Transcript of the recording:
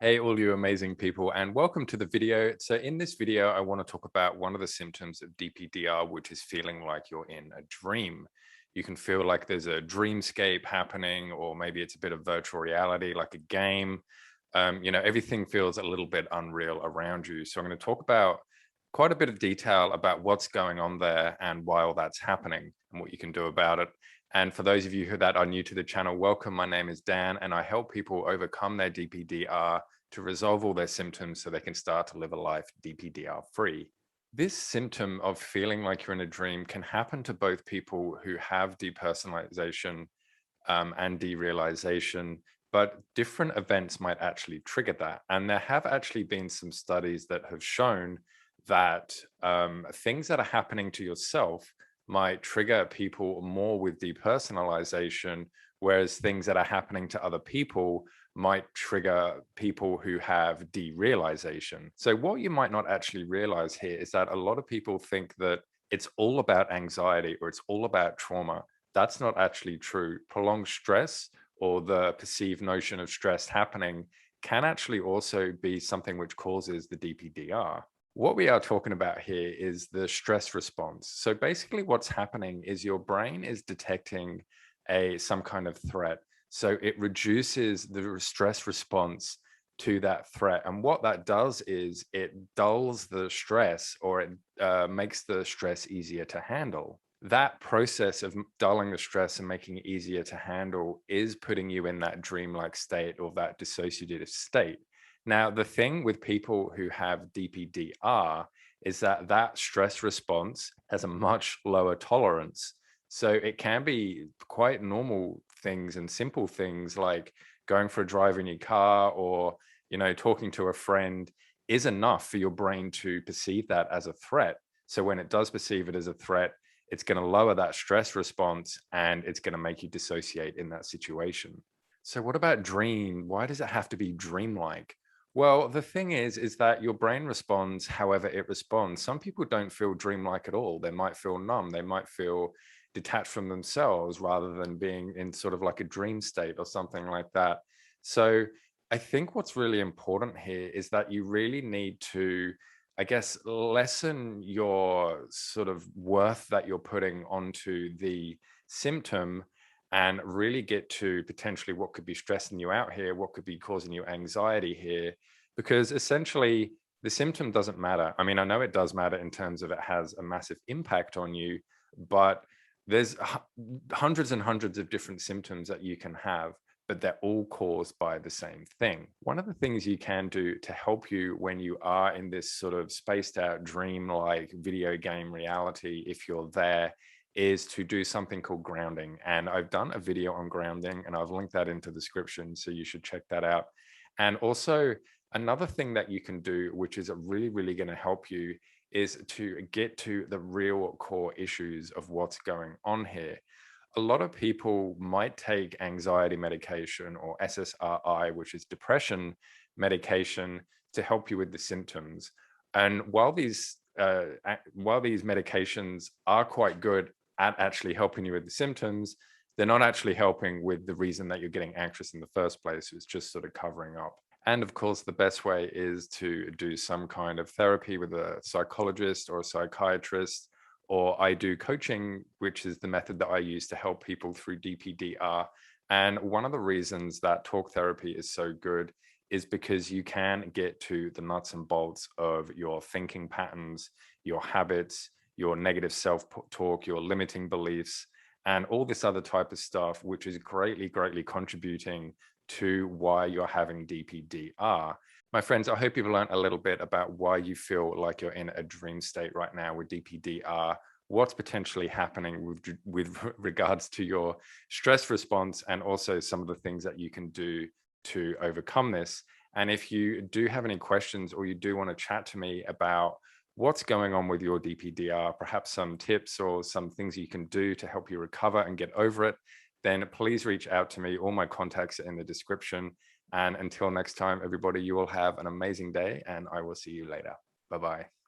Hey, all you amazing people, and welcome to the video. So in this video, I want to talk about one of the symptoms of DPDR, which is feeling like you're in a dream. You can feel like there's a dreamscape happening, or maybe it's a bit of virtual reality, like a game. Everything feels a little bit unreal around you. So I'm going to talk about quite a bit of detail about what's going on there and why all that's happening and what you can do about it. And for those of you that are new to the channel, welcome. My name is Dan, and I help people overcome their DPDR to resolve all their symptoms so they can start to live a life DPDR free. This symptom of feeling like you're in a dream can happen to both people who have depersonalization and derealization, but different events might actually trigger that. And there have actually been some studies that have shown that things that are happening to yourself might trigger people more with depersonalization, whereas things that are happening to other people might trigger people who have derealization. So what you might not actually realize here is that a lot of people think that it's all about anxiety or it's all about trauma. That's not actually true. Prolonged stress, or the perceived notion of stress happening, can actually also be something which causes the DPDR. What we are talking about here is the stress response. So basically what's happening is your brain is detecting some kind of threat. So it reduces the stress response to that threat. And what that does is it dulls the stress, or it makes the stress easier to handle. That process of dulling the stress and making it easier to handle is putting you in that dreamlike state or that dissociative state. Now, the thing with people who have DPDR is that that stress response has a much lower tolerance. So it can be quite normal things and simple things like going for a drive in your car, or, talking to a friend is enough for your brain to perceive that as a threat. So when it does perceive it as a threat, it's going to lower that stress response and it's going to make you dissociate in that situation. So what about dream? Why does it have to be dreamlike? Well, the thing is that your brain responds however it responds. Some people don't feel dreamlike at all. They might feel numb. They might feel detached from themselves rather than being in sort of like a dream state or something like that. So I think what's really important here is that you really need to, I guess, lessen your sort of worth that you're putting onto the symptom and really get to potentially what could be stressing you out here, what could be causing you anxiety here, because essentially the symptom doesn't matter. I mean, I know it does matter in terms of it has a massive impact on you, but there's hundreds and hundreds of different symptoms that you can have, but they're all caused by the same thing. One of the things you can do to help you when you are in this sort of spaced out dream-like video game reality, if you're there, is to do something called grounding. And I've done a video on grounding and I've linked that into the description, so you should check that out. And also another thing that you can do, which is really, really going to help you, is to get to the real core issues of what's going on here. A lot of people might take anxiety medication or SSRI, which is depression medication, to help you with the symptoms. And while these medications are quite good at actually helping you with the symptoms, they're not actually helping with the reason that you're getting anxious in the first place. It's just sort of covering up. And of course, the best way is to do some kind of therapy with a psychologist or a psychiatrist, or I do coaching, which is the method that I use to help people through DPDR. And one of the reasons that talk therapy is so good is because you can get to the nuts and bolts of your thinking patterns, your habits, your negative self-talk, your limiting beliefs, and all this other type of stuff, which is greatly, greatly contributing to why you're having DPDR. My friends, I hope you've learned a little bit about why you feel like you're in a dream state right now with DPDR, what's potentially happening with regards to your stress response, and also some of the things that you can do to overcome this. And if you do have any questions, or you do want to chat to me about what's going on with your DPDR, perhaps some tips or some things you can do to help you recover and get over it, then please reach out to me. All my contacts are in the description. And until next time, everybody, you will have an amazing day, and I will see you later. Bye-bye.